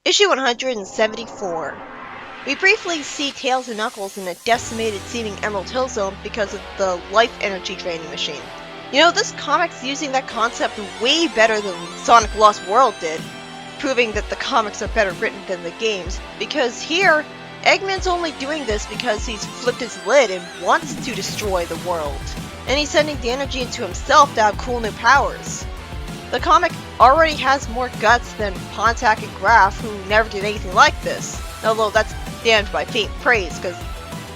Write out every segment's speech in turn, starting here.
Issue 174. We briefly see Tails and Knuckles in a decimated-seeming Emerald Hill Zone because of the life energy draining machine. You know, this comic's using that concept way better than Sonic Lost World did, proving that the comics are better written than the games, because here, Eggman's only doing this because he's flipped his lid and wants to destroy the world. And he's sending the energy into himself to have cool new powers. The comic already has more guts than Pontac and Graf, who never did anything like this. Although that's damned by faint praise, because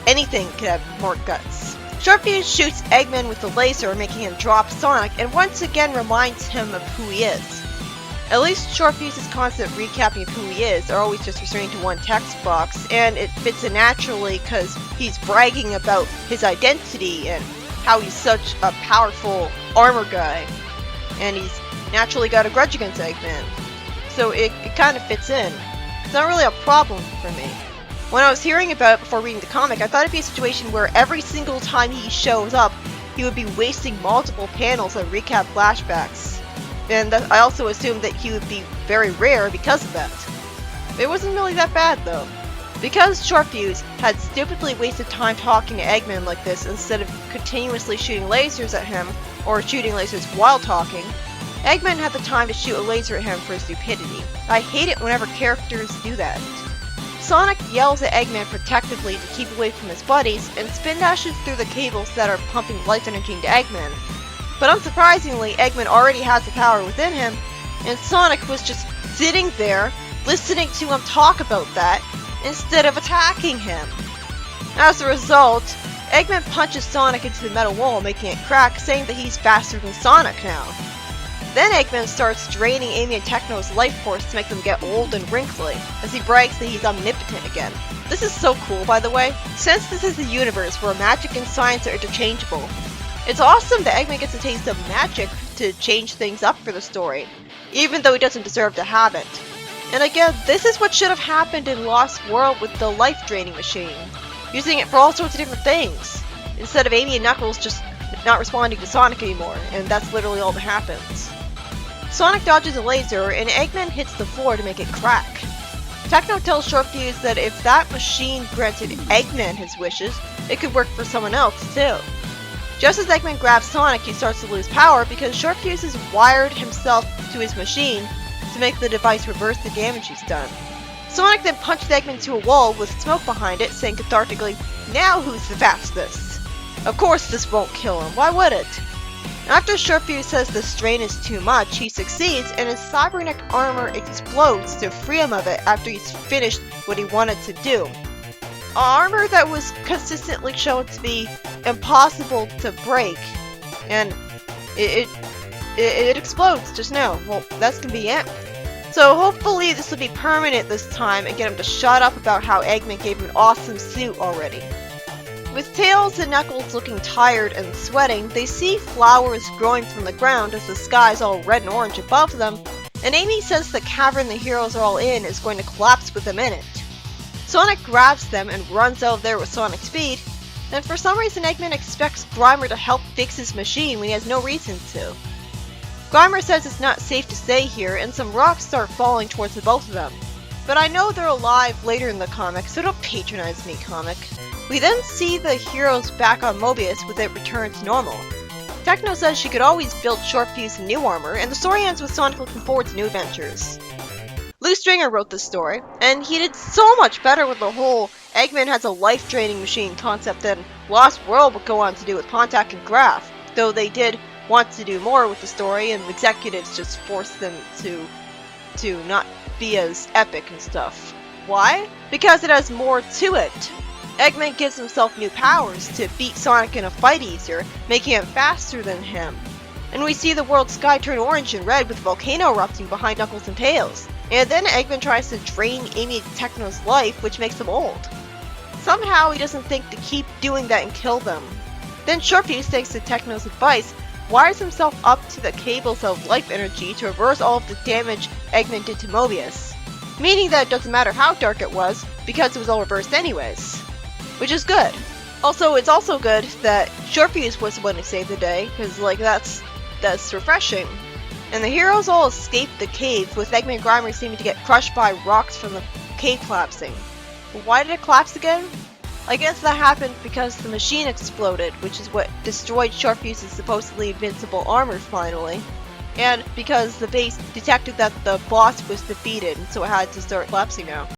anything could have more guts. Shortfuse shoots Eggman with the laser, making him drop Sonic, and once again reminds him of who he is. At least Shortfuse's constant recapping of who he is are always just restrained to one text box, and it fits in naturally because he's bragging about his identity and how he's such a powerful armor guy, and he's naturally got a grudge against Eggman. So it kind of fits in. It's not really a problem for me. When I was hearing about it before reading the comic, I thought it'd be a situation where every single time he shows up, he would be wasting multiple panels on recap flashbacks. And I also assumed that he would be very rare because of that. It wasn't really that bad though. Because Shortfuse had stupidly wasted time talking to Eggman like this instead of continuously shooting lasers at him, or shooting lasers while talking, Eggman had the time to shoot a laser at him for his stupidity. I hate it whenever characters do that. Sonic yells at Eggman protectively to keep away from his buddies, and spin dashes through the cables that are pumping life energy into Eggman. But unsurprisingly, Eggman already has the power within him, and Sonic was just sitting there, listening to him talk about that, instead of attacking him. As a result, Eggman punches Sonic into the metal wall, making it crack, saying that he's faster than Sonic now. Then Eggman starts draining Amy and Techno's life force to make them get old and wrinkly, as he brags that he's omnipotent again. This is so cool, by the way, since this is a universe where magic and science are interchangeable. It's awesome that Eggman gets a taste of magic to change things up for the story, even though he doesn't deserve to have it. And again, this is what should have happened in Lost World with the life draining machine, using it for all sorts of different things, instead of Amy and Knuckles just not responding to Sonic anymore, and that's literally all that happens. Sonic dodges a laser, and Eggman hits the floor to make it crack. Techno tells Shortfuse that if that machine granted Eggman his wishes, it could work for someone else too. Just as Eggman grabs Sonic, he starts to lose power because Shortfuse has wired himself to his machine to make the device reverse the damage he's done. Sonic then punches Eggman to a wall with smoke behind it, saying cathartically, "Now who's the fastest?" Of course this won't kill him, why would it? After Shortfuse says the strain is too much, he succeeds and his cybernetic armor explodes to free him of it after he's finished what he wanted to do. Armor that was consistently shown to be impossible to break, and it explodes just now. Well, that's convenient. So hopefully this will be permanent this time and get him to shut up about how Eggman gave him an awesome suit already. With Tails and Knuckles looking tired and sweating, they see flowers growing from the ground as the sky's all red and orange above them, and Amy says the cavern the heroes are all in is going to collapse with them in it. Sonic grabs them and runs out of there with sonic speed, and for some reason Eggman expects Grimer to help fix his machine when he has no reason to. Grimer says it's not safe to stay here, and some rocks start falling towards the both of them. But I know they're alive later in the comic, so don't patronize me, comic. We then see the heroes back on Mobius with it returned to normal. Techno says she could always build Shortfuse new armor, and the story ends with Sonic looking forward to new adventures. Lou Stringer wrote this story, and he did so much better with the whole Eggman has a life-draining machine concept than Lost World would go on to do with Pontac and Graf, though they did want to do more with the story, and executives just forced them to not be as epic and stuff. Why? Because it has more to it. Eggman gives himself new powers to beat Sonic in a fight easier, making him faster than him. And we see the world's sky turn orange and red with a volcano erupting behind Knuckles and Tails. And then Eggman tries to drain Amy and Techno's life, which makes them old. Somehow he doesn't think to keep doing that and kill them. Then Shortfuse, thanks to Techno's advice, wires himself up to the cables of life energy to reverse all of the damage Eggman did to Mobius. Meaning that it doesn't matter how dark it was, because it was all reversed anyways. Which is good. Also, it's also good that Shortfuse was the one who saved the day, because, like, that's refreshing. And the heroes all escaped the cave, with Eggman and Grimer seeming to get crushed by rocks from the cave collapsing. But why did it collapse again? I guess that happened because the machine exploded, which is what destroyed Sharpfuse's supposedly invincible armor finally. And because the base detected that the boss was defeated, so it had to start collapsing now.